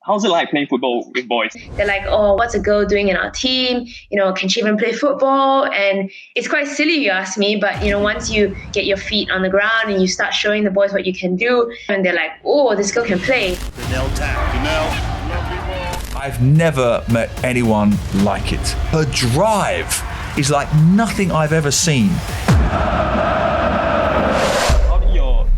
How's it like playing football with boys? They're like, oh, what's a girl doing in our team? Can she even play football? And it's quite silly, you ask me, but once you get your feet on the ground and you start showing the boys what you can do, and they're like, oh, this girl can play. Danelle Tan. Danelle. I've never met anyone like it. Her drive is like nothing I've ever seen.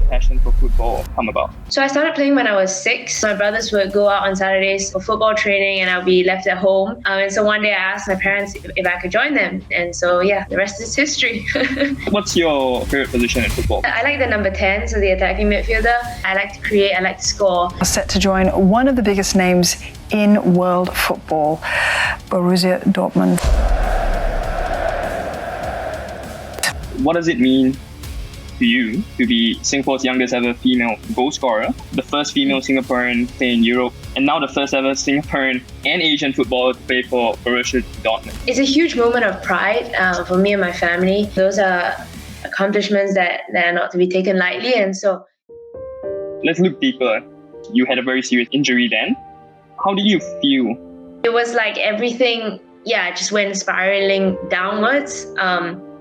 Passion for football come about? So I started playing when I was 6. My brothers would go out on Saturdays for football training and I'll be left at home. And so one day I asked my parents if I could join them. And so, yeah, the rest is history. What's your favorite position in football? I like the number 10, so the attacking midfielder. I like to create, I like to score. Set to join one of the biggest names in world football, Borussia Dortmund. What does it mean to you to be Singapore's youngest ever female goal scorer, the first female Singaporean to play in Europe, and now the first ever Singaporean and Asian footballer to play for Borussia Dortmund? It's a huge moment of pride for me and my family. Those are accomplishments that are not to be taken lightly, and so... Let's look deeper. You had a very serious injury then. How did you feel? It was like everything, just went spiraling downwards.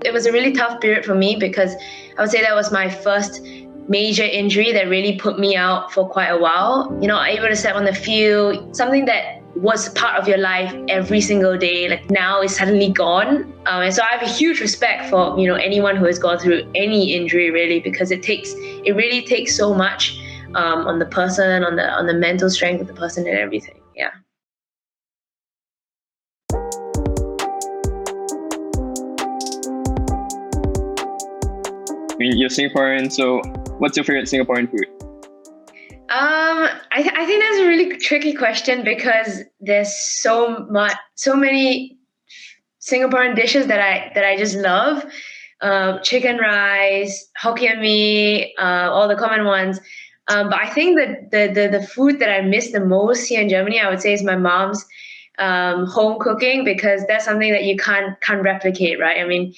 It was a really tough period for me because I would say that was my first major injury that really put me out for quite a while. Able to step on the field, something that was part of your life every single day, like now is suddenly gone. And so I have a huge respect for, anyone who has gone through any injury really, because it really takes so much on the person, on the mental strength of the person and everything. Yeah. You're Singaporean, so what's your favorite Singaporean food? I think that's a really tricky question because there's so many Singaporean dishes that I just love. Chicken rice, Hokkien mee, all the common ones. But I think that the food that I miss the most here in Germany, I would say, is my mom's home cooking, because that's something that you can't replicate, right? I mean,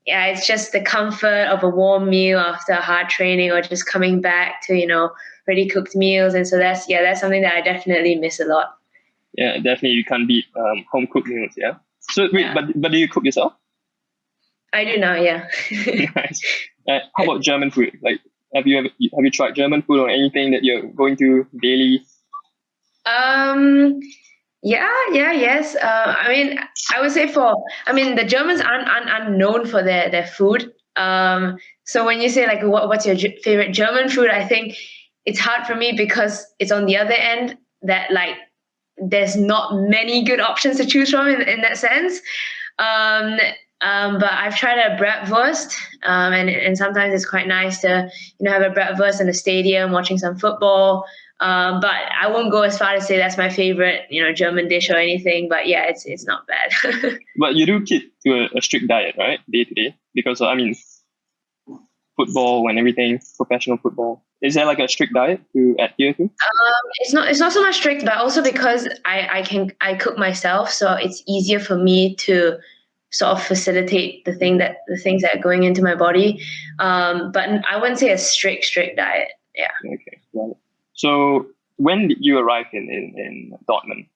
yeah, it's just the comfort of a warm meal after a hard training, or just coming back to, ready cooked meals. And so that's something that I definitely miss a lot. Yeah, definitely. You can't beat home cooked meals. Yeah. So wait, but do you cook yourself? I do now. Yeah. Nice. How about German food? Like, have you tried German food or anything that you're going to daily? Yes. I mean, I would say the Germans aren't known for their food. So when you say like, what's your favorite German food? I think it's hard for me because it's on the other end that like, there's not many good options to choose from in that sense. But I've tried a bratwurst, and sometimes it's quite nice to, have a bratwurst in the stadium watching some football. But I won't go as far to say that's my favorite, German dish or anything. But yeah, it's not bad. But you do keep to a strict diet, right, day to day? Because football and everything, professional football. Is there like a strict diet to adhere to? It's not so much strict, but also because I cook myself, so it's easier for me to sort of facilitate the things that are going into my body. But I wouldn't say a strict diet. Yeah. Okay. Got it. So when did you arrive in Dortmund?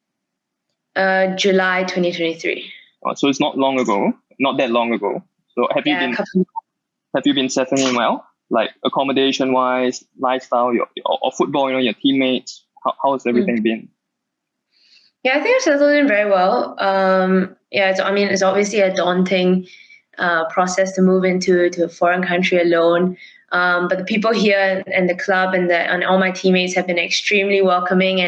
July 2023. Oh, so it's not that long ago. So have you been settling in well? Like accommodation wise, lifestyle, or football, your teammates? How has everything been? Yeah, I think I've settled in very well. It's obviously a daunting process to move into a foreign country alone. But the people here and the club and all my teammates have been extremely welcoming.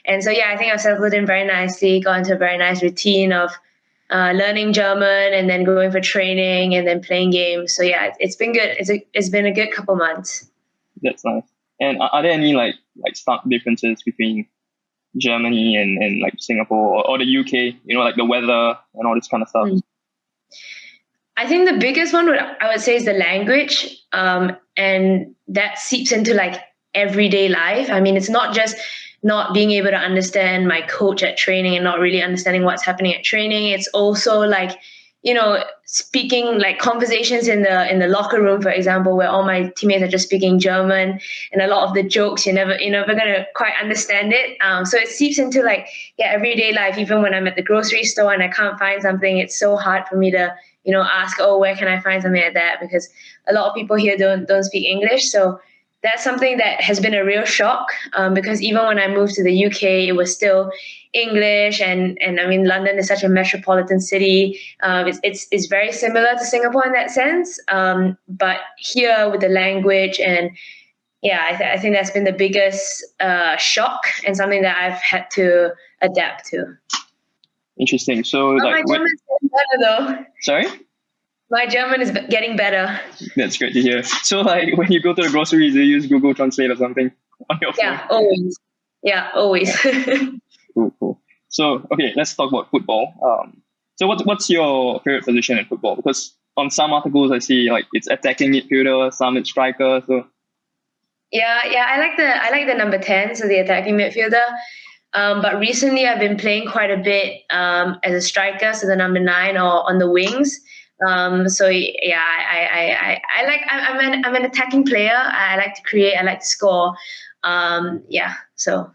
And so, yeah, I think I've settled in very nicely, got into a very nice routine of learning German and then going for training and then playing games. So, yeah, it's been good. It's been a good couple months. That's nice. And are there any like stark differences between Germany and like Singapore or the UK, like the weather and all this kind of stuff? I think the biggest one I would say is the language, and that seeps into like everyday life. I mean, it's not just not being able to understand my coach at training and not really understanding what's happening at training. It's also like speaking like conversations in the locker room, for example, where all my teammates are just speaking German, and a lot of the jokes you're never gonna quite understand it. So it seeps into like everyday life. Even when I'm at the grocery store and I can't find something, it's so hard for me to ask, oh, where can I find something like that? Because a lot of people here don't speak English. So that's something that has been a real shock, because even when I moved to the UK, it was still English, and I mean, London is such a metropolitan city. It's very similar to Singapore in that sense, but here with the language, and I think that's been the biggest shock, and something that I've had to adapt to. Interesting. So my German is getting better though. Sorry? My German is getting better. That's great to hear. So like when you go to the groceries, do you use Google Translate or something on your phone? Yeah, always. Yeah, always. Cool. So okay, let's talk about football. So what's your favorite position in football? Because on some articles I see like it's attacking midfielder, some it's striker. So yeah, I like the number 10, so the attacking midfielder. But recently I've been playing quite a bit as a striker, so the number 9 or on the wings. So yeah, I'm an attacking player. I like to create. I like to score. So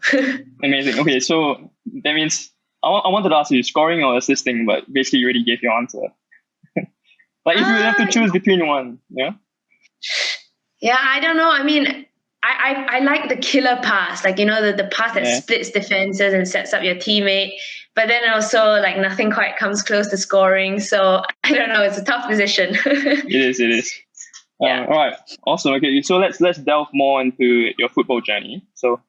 amazing. Okay, so that means I wanted to ask you scoring or assisting, but basically you already gave your answer. Like if you have to choose between one, yeah. Yeah, I don't know. I mean, I like the killer pass, like the pass that splits defenses and sets up your teammate. But then also like nothing quite comes close to scoring. So I don't know. It's a tough position. It is. Yeah. All right. Awesome. Okay. So let's delve more into your football journey. So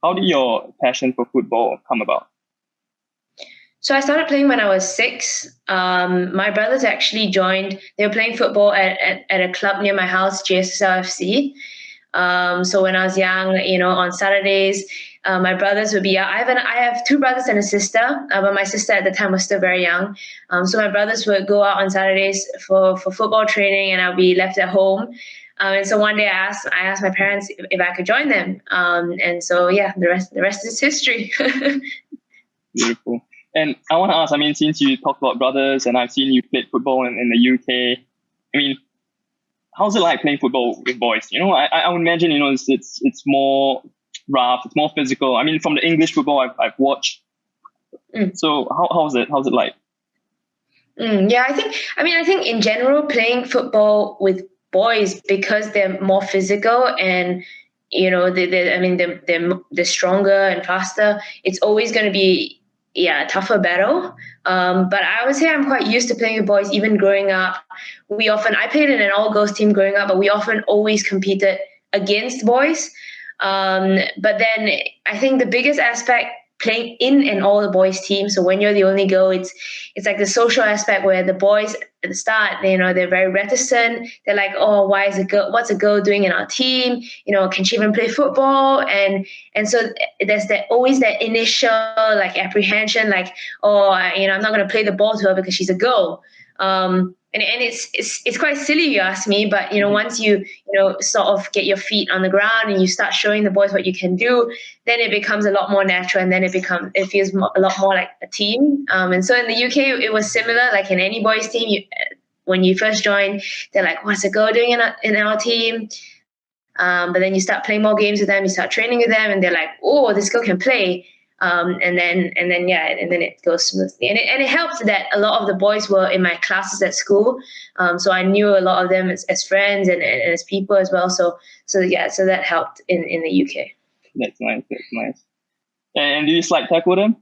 how did your passion for football come about? So I started playing when I was 6. My brothers actually joined. They were playing football at a club near my house, JSLFC. So when I was young, on Saturdays, my brothers would be out. I have 2 brothers and a sister, but my sister at the time was still very young. So my brothers would go out on Saturdays for football training, and I'll be left at home. And so one day I asked my parents if I could join them. And so the rest is history. Beautiful. And I want to ask, I mean, since you talked about brothers and I've seen you play football in the UK, I mean, how's it like playing football with boys? I would imagine, it's more rough, it's more physical. I mean, from the English football I've watched. So how's it like? I think in general playing football with boys, because they're more physical and they're stronger and faster, it's always going to be a tougher battle. But I would say I'm quite used to playing with boys. Even growing up, I played in an all-girls team growing up, but we often always competed against boys. But then I think the biggest aspect playing in an all-boys team, so when you're the only girl, it's like the social aspect where the boys at the start, they're very reticent. They're like, oh, what's a girl doing in our team? Can she even play football? And so there's always that initial like apprehension, like, oh, I'm not going to play the ball to her because she's a girl. And it's quite silly, you ask me, but once you sort of get your feet on the ground and you start showing the boys what you can do, then it becomes a lot more natural, and then it feels a lot more like a team. And so in the UK it was similar. Like in any boys team, when you first join, they're like, what's a girl doing in our team? But then you start playing more games with them, you start training with them, and they're like, oh, this girl can play. And then it goes smoothly, and it helped that a lot of the boys were in my classes at school, so I knew a lot of them as friends and as people as well. So that helped in the UK. That's nice. And do you slide tackle them?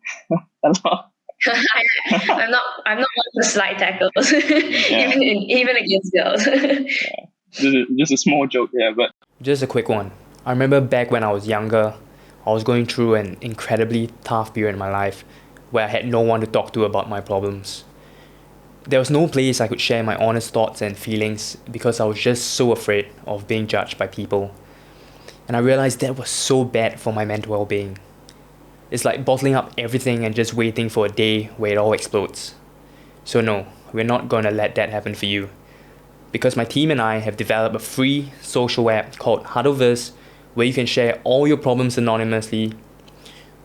I'm not one of the slide tackles, even against girls. Just a small joke, but just a quick one. I remember back when I was younger, I was going through an incredibly tough period in my life where I had no one to talk to about my problems. There was no place I could share my honest thoughts and feelings because I was just so afraid of being judged by people. And I realized that was so bad for my mental well-being. It's like bottling up everything and just waiting for a day where it all explodes. So no, we're not going to let that happen for you. Because my team and I have developed a free social app called huddle.so, where you can share all your problems anonymously,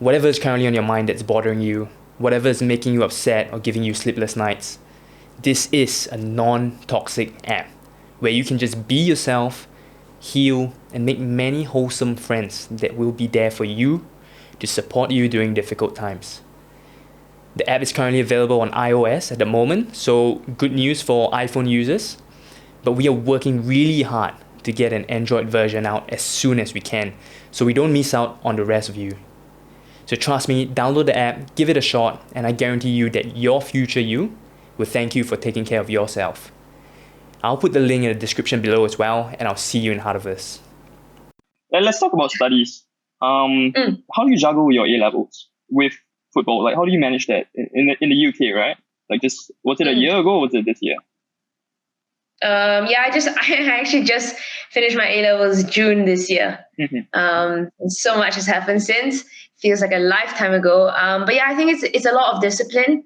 whatever is currently on your mind that's bothering you, whatever is making you upset or giving you sleepless nights. This is a non-toxic app where you can just be yourself, heal, and make many wholesome friends that will be there for you to support you during difficult times. The app is currently available on iOS at the moment, so good news for iPhone users. But we are working really hard to get an Android version out as soon as we can, so we don't miss out on the rest of you. So trust me, download the app, give it a shot, and I guarantee you that your future you will thank you for taking care of yourself. I'll put the link in the description below as well, and I'll see you in Harvest. Let's talk about studies. How do you juggle your A-levels with football? Like, how do you manage that in the UK, right? Like, just was it a year ago or was it this year? I actually just finished my A-levels June this year. So much has happened since. Feels like a lifetime ago. But yeah, I think it's a lot of discipline.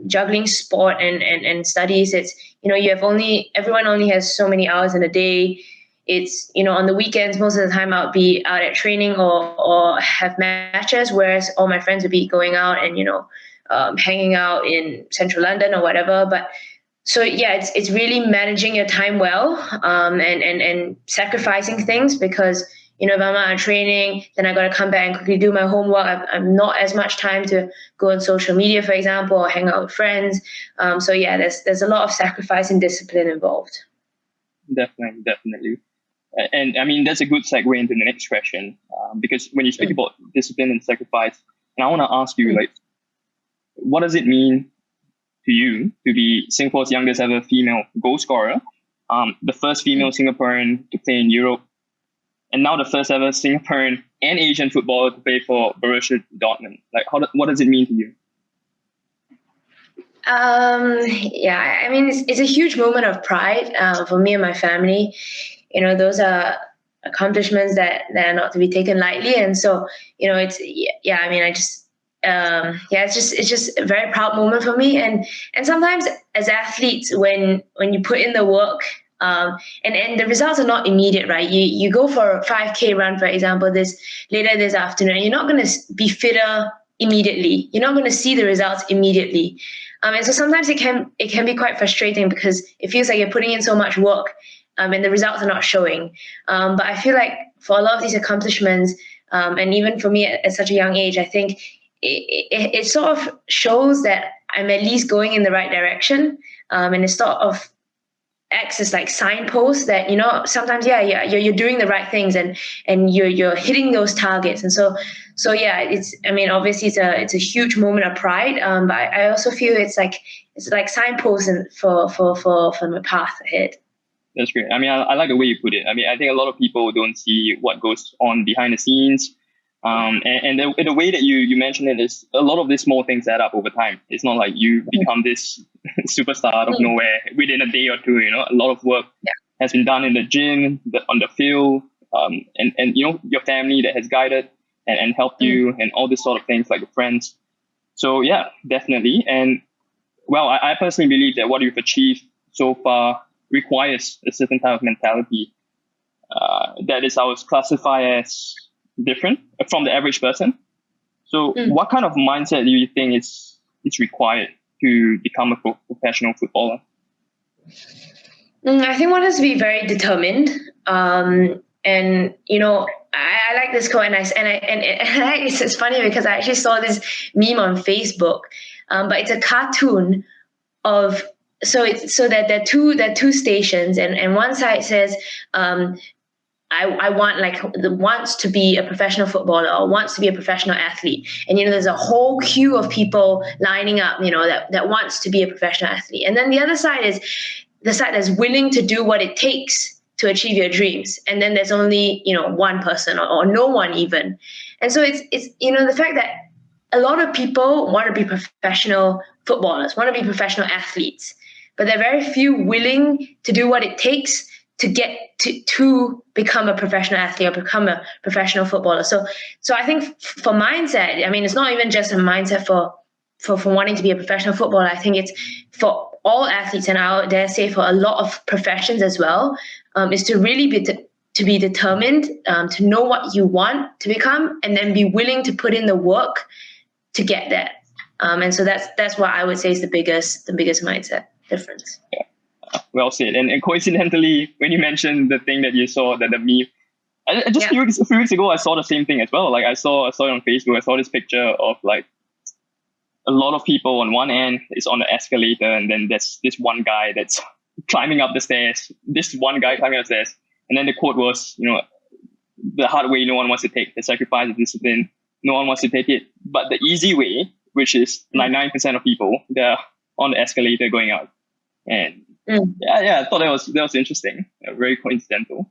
Juggling sport and studies. It's, everyone only has so many hours in a day. It's, on the weekends, most of the time I'll be out at training or have matches, whereas all my friends would be going out and, hanging out in central London or whatever. But so yeah, it's really managing your time well, and sacrificing things, because if I'm out on training, then I got to come back and quickly do my homework. I'm not as much time to go on social media, for example, or hang out with friends. So yeah, there's a lot of sacrifice and discipline involved. Definitely. And I mean, that's a good segue into the next question, because when you speak about discipline and sacrifice, and I want to ask you, like, what does it mean to you to be Singapore's youngest ever female goal scorer, the first female Singaporean to play in Europe, and now the first ever Singaporean and Asian footballer to play for Borussia Dortmund? Like, what does it mean to you? I mean, it's a huge moment of pride for me and my family. Those are accomplishments that are not to be taken lightly, and so it's it's just a very proud moment for me. And sometimes as athletes, when you put in the work, and the results are not immediate, right? You go for a 5K run, for example, later this afternoon, and you're not going to be fitter immediately. You're not going to see the results immediately. And so sometimes it can be quite frustrating, because it feels like you're putting in so much work, and the results are not showing. But I feel like for a lot of these accomplishments, and even for me at such a young age, I think it sort of shows that I'm at least going in the right direction. And it sort of acts as like signposts that, sometimes, you're doing the right things and you're hitting those targets. And so obviously it's a huge moment of pride. But I also feel it's like signposts for my path ahead. That's great. I mean, I like the way you put it. I mean, I think a lot of people don't see what goes on behind the scenes. And the way that you mentioned it is, a lot of these small things add up over time. It's not like you become this superstar out of nowhere within a day or two. A lot of work has been done in the gym, on the field, and your family that has guided and helped you, and all this sort of things, like your friends. So yeah, definitely. And well, I personally believe that what you've achieved so far requires a certain type of mentality that is, I would classify as different from the average person. So what kind of mindset do you think is required to become a professional footballer? I think one has to be very determined. And I like this quote, and it's funny because I actually saw this meme on Facebook, but it's a cartoon of, so that there are two stations, and one side says, I wants to be a professional footballer or wants to be a professional athlete. And, there's a whole queue of people lining up, that wants to be a professional athlete. And then the other side is the side that's willing to do what it takes to achieve your dreams. And then there's only, one person or no one even. And so it's the fact that a lot of people want to be professional footballers, want to be professional athletes, but there are very few willing to do what it takes to get to become a professional athlete or become a professional footballer. So I think for mindset, I mean, it's not even just a mindset for wanting to be a professional footballer. I think it's for all athletes, and I dare say for a lot of professions as well, is to really be determined, to know what you want to become, and then be willing to put in the work to get that. And so that's what I would say is the biggest mindset difference. Well said. And coincidentally, when you mentioned the thing that you saw, that the meme, just a few weeks ago, I saw the same thing as well. Like I saw it on Facebook. I saw this picture of like a lot of people on one end is on the escalator, and then there's this one guy that's climbing up the stairs. This one guy climbing up the stairs, and then the quote was, the hard way no one wants to take, the sacrifice of discipline, no one wants to take it. But the easy way, which is 99% of people, they're on the escalator going up. And I thought that was interesting, very coincidental.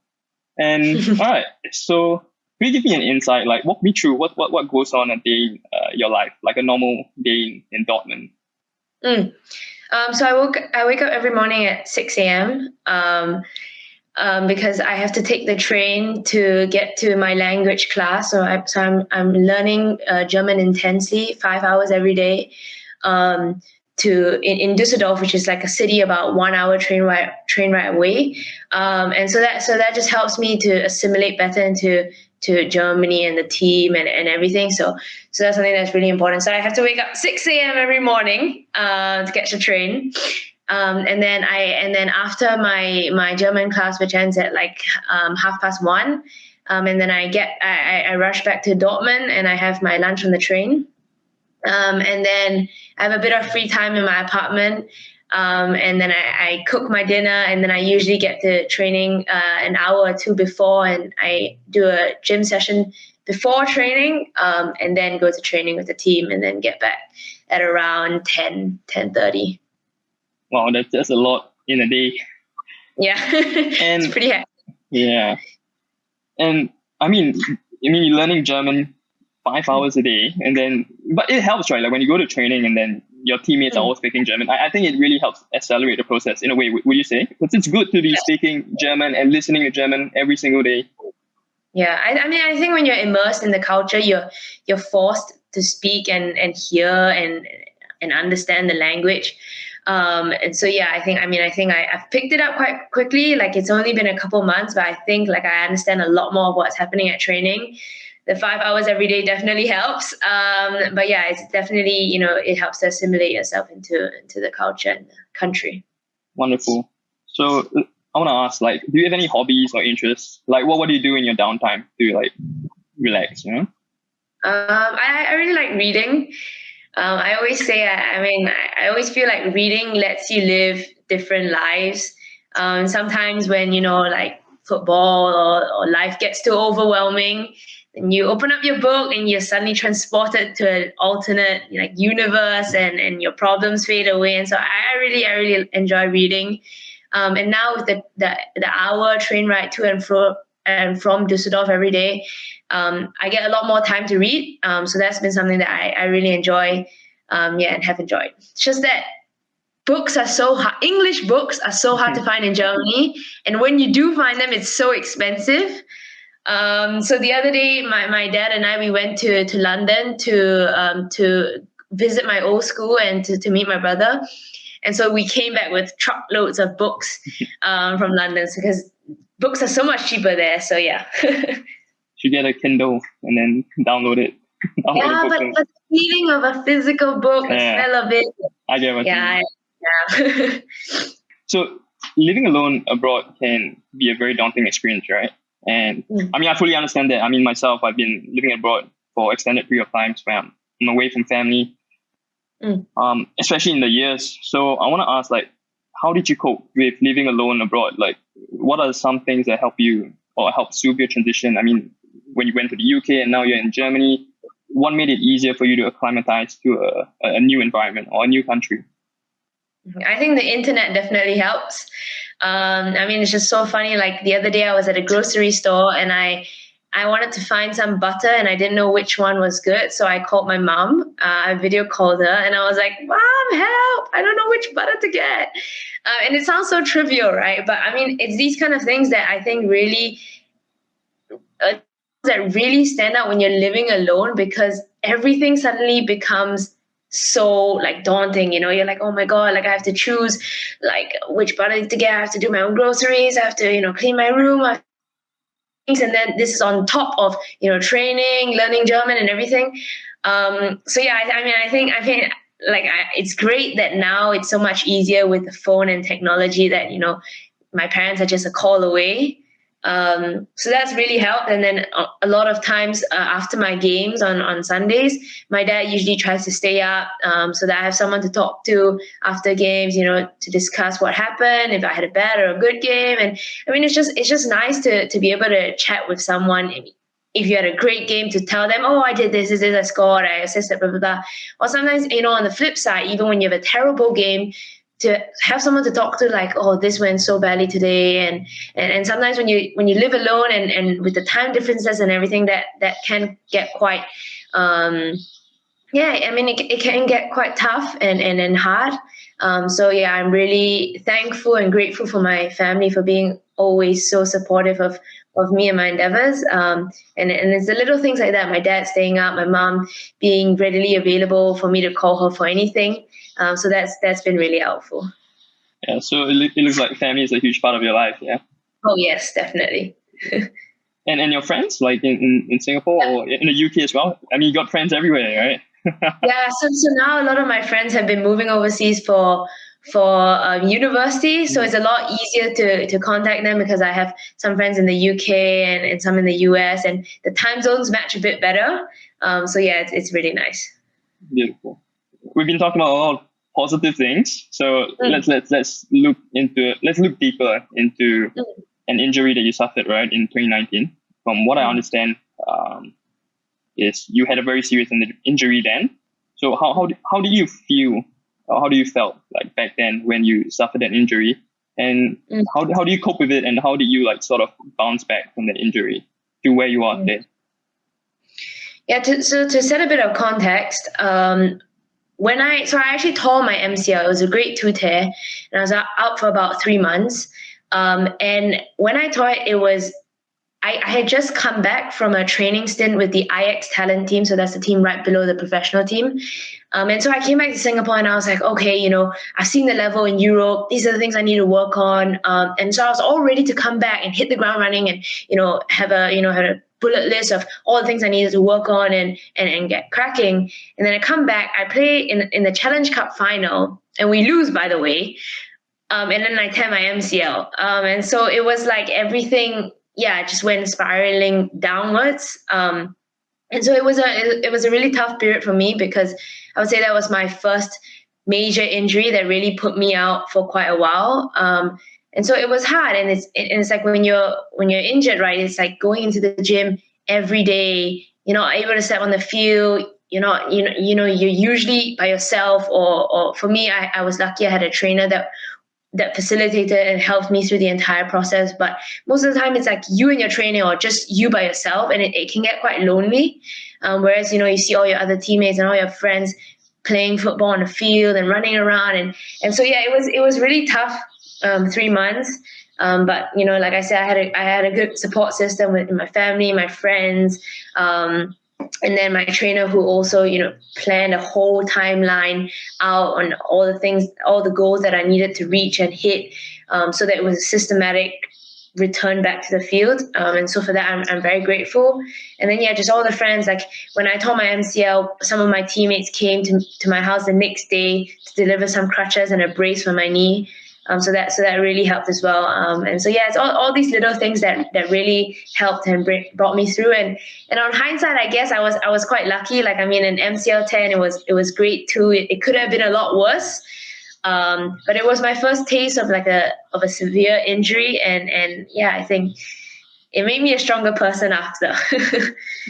And all right, so can you give me an insight? Like, walk me through what goes on a day in your life, like a normal day in Dortmund. So I wake up every morning at 6 a.m. Because I have to take the train to get to my language class. So I'm learning German intensely, 5 hours every day. In Düsseldorf, which is like a city about 1 hour train ride away. And so that just helps me to assimilate better into Germany and the team and everything. So that's something that's really important. So I have to wake up 6 a.m. every morning to catch the train. And then after my German class, which ends at like 1:30, and then I rush back to Dortmund and I have my lunch on the train. And then I have a bit of free time in my apartment. And then I cook my dinner, and then I usually get to training an hour or two before, and I do a gym session before training, and then go to training with the team, and then get back at around 10:30. Wow, that's a lot in a day. Yeah, and it's pretty hectic. Yeah, and I mean, you're learning German 5 hours a day, but it helps, right? Like when you go to training and then your teammates are all speaking German, I think it really helps accelerate the process in a way, would you say? Because it's good to be speaking German and listening to German every single day. Yeah, I think when you're immersed in the culture, you're forced to speak and hear and understand the language. And so I think I've picked it up quite quickly. Like it's only been a couple months, but I think like I understand a lot more of what's happening at training. The 5 hours every day definitely helps. But it's definitely, it helps to assimilate yourself into the culture and the country. Wonderful. So I want to ask, like, do you have any hobbies or interests? Like, what do you do in your downtime to like relax? I really like reading. I always say, I always feel like reading lets you live different lives. Sometimes when like football or life gets too overwhelming, and you open up your book and you're suddenly transported to an alternate universe, and your problems fade away. And so I really enjoy reading. And now with the hour train ride to and from Düsseldorf every day, I get a lot more time to read. So that's been something that I really enjoy, and have enjoyed. It's just that books are so hard. English books are so hard to find in Germany, and when you do find them, it's so expensive. So the other day, my dad and I, we went to London to visit my old school and to meet my brother. And so we came back with truckloads of books from London, because books are so much cheaper there. So You get a Kindle and then download it. But the feeling of a physical book, the smell of it. I get what you mean. So living alone abroad can be a very daunting experience, right? And I fully understand that. Myself, I've been living abroad for extended period of times where I'm away from family, especially in the years. So I want to ask, like, how did you cope with living alone abroad? Like, what are some things that help you or help soothe your transition? When you went to the UK and now you're in Germany, what made it easier for you to acclimatize to a new environment or a new country? I think the internet definitely helps. It's just so funny. Like the other day I was at a grocery store and I wanted to find some butter and I didn't know which one was good. So I called my mom. I video called her and I was like, "Mom, help. I don't know which butter to get." And it sounds so trivial, right? But it's these kind of things that I think really stand out when you're living alone, because everything suddenly becomes so daunting. You're like, oh my God, I have to choose which butter to get. I have to do my own groceries. I have to, clean my room. And then this is on top of, training, learning German and everything. I think it's great that now it's so much easier with the phone and technology that, my parents are just a call away. So that's really helped. And then a lot of times after my games on Sundays, my dad usually tries to stay up so that I have someone to talk to after games, to discuss what happened, if I had a bad or a good game. And I mean, it's just nice to be able to chat with someone. If you had a great game, to tell them, oh, I did this, I scored, I assisted, blah, blah, blah. Or sometimes, on the flip side, even when you have a terrible game, to have someone to talk to, like, oh, this went so badly today. And sometimes when you live alone and with the time differences and everything, that can get quite, it can get quite tough and hard. So yeah, I'm really thankful and grateful for my family for being always so supportive of me and my endeavors. And it's the little things like that. My dad staying up, my mom being readily available for me to call her for anything. So that's been really helpful. Yeah, so it looks like family is a huge part of your life, yeah? Oh, yes, definitely. And your friends, like in Singapore or in the UK as well? I mean, you got friends everywhere, right? Yeah, so now a lot of my friends have been moving overseas for university, so it's a lot easier to contact them because I have some friends in the UK and some in the US, and the time zones match a bit better. So yeah, it's really nice. Beautiful. We've been talking about a lot of positive things, so let's look deeper into an injury that you suffered, right, in 2019. From what I understand, is you had a very serious injury then. So how did you feel? Or how do you felt like back then when you suffered an injury, and how do you cope with it, and how did you like sort of bounce back from the injury to where you are today? Yeah, to set a bit of context, I actually tore my MCL. It was a grade 2 tear, and I was out for about 3 months. And when I tore it, I had just come back from a training stint with the IX talent team. So that's the team right below the professional team. And so I came back to Singapore and I was like, okay, I've seen the level in Europe. These are the things I need to work on. And so I was all ready to come back and hit the ground running and, have a bullet list of all the things I needed to work on and get cracking. And then I come back, I play in the Challenge Cup final, and we lose, by the way. And then I tear my MCL. And so it was like everything, it just went spiraling downwards. And so it was a really tough period for me, because I would say that was my first major injury that really put me out for quite a while. And so it was hard. And it's like when you're injured, right? It's like going into the gym every day. You're not able to step on the field. You're usually by yourself. Or for me, I was lucky. I had a trainer that facilitated and helped me through the entire process. But most of the time it's like you and your trainer, or just you by yourself, and it can get quite lonely. Whereas, you see all your other teammates and all your friends playing football on the field and running around. And so, yeah, it was really tough 3 months. But, like I said, I had a good support system with my family, my friends, and then my trainer, who also, planned a whole timeline out on all the things, all the goals that I needed to reach and hit, so that it was a systematic return back to the field. And so for that, I'm very grateful. And then, just all the friends, like when I tore my MCL, some of my teammates came to my house the next day to deliver some crutches and a brace for my knee. So that really helped as well. And so, it's all these little things that really helped and brought me through. And on hindsight, I guess I was quite lucky. Like, I mean, an MCL 10, it was great too. It could have been a lot worse. But it was my first taste of a severe injury. And I think it made me a stronger person after.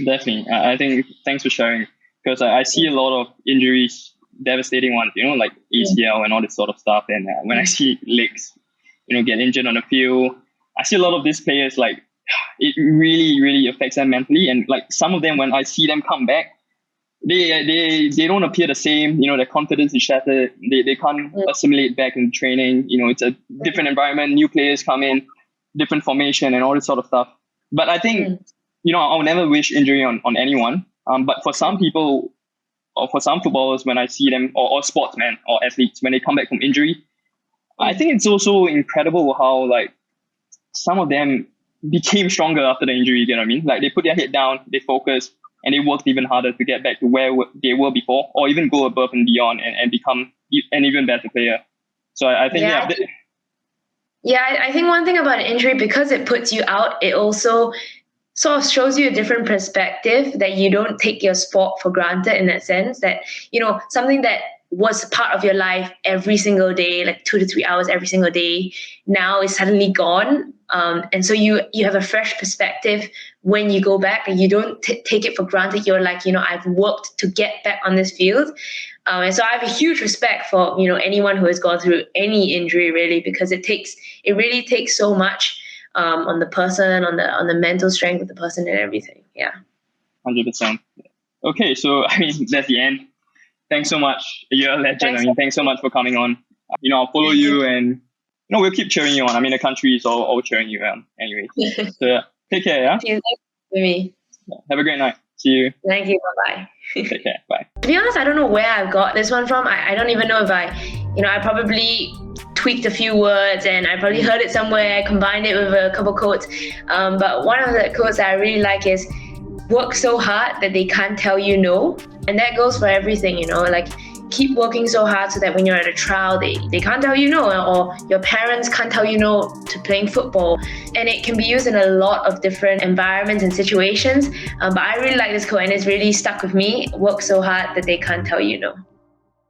Definitely. I think thanks for sharing, because I see a lot of injuries, devastating ones, like ACL and all this sort of stuff. And when I see legs, get injured on the field, I see a lot of these players, like, it really, really affects them mentally. And like some of them, when I see them come back, they don't appear the same. Their confidence is shattered. They can't assimilate back in training. It's a different environment. New players come in, different formation, and all this sort of stuff. But I think, I'll never wish injury on anyone. But for some people, or for some footballers, when I see them, or sportsmen or athletes, when they come back from injury, I think it's also incredible how, like, some of them became stronger after the injury, you get what I mean? Like, they put their head down, they focus, and they worked even harder to get back to where they were before, or even go above and beyond and become an even better player. So I think, I think one thing about an injury, because it puts you out, it also sort of shows you a different perspective, that you don't take your sport for granted, in that sense that, something that was part of your life every single day, like 2 to 3 hours every single day, now is suddenly gone. And so you have a fresh perspective when you go back, and you don't take it for granted. You're like, I've worked to get back on this field. And so I have a huge respect for, anyone who has gone through any injury, really, because it really takes so much on the person, on the mental strength of the person and everything. Yeah. 100%. Okay, so that's the end. Thanks so much. You're a legend. Thanks so much for coming on. I'll follow you, and we'll keep cheering you on. The country is all cheering you on anyway. So take care, yeah? Thank you for me. Have a great night. See you. Thank you. Bye-bye. Take care. Bye. To be honest, I don't know where I got this one from. I don't even know if I probably tweaked a few words, and I probably heard it somewhere. I combined it with a couple quotes. But one of the quotes that I really like is, work so hard that they can't tell you no. And that goes for everything, like keep working so hard so that when you're at a trial, they can't tell you no, or your parents can't tell you no to playing football. And it can be used in a lot of different environments and situations. But I really like this quote, and it's really stuck with me. Work so hard that they can't tell you no.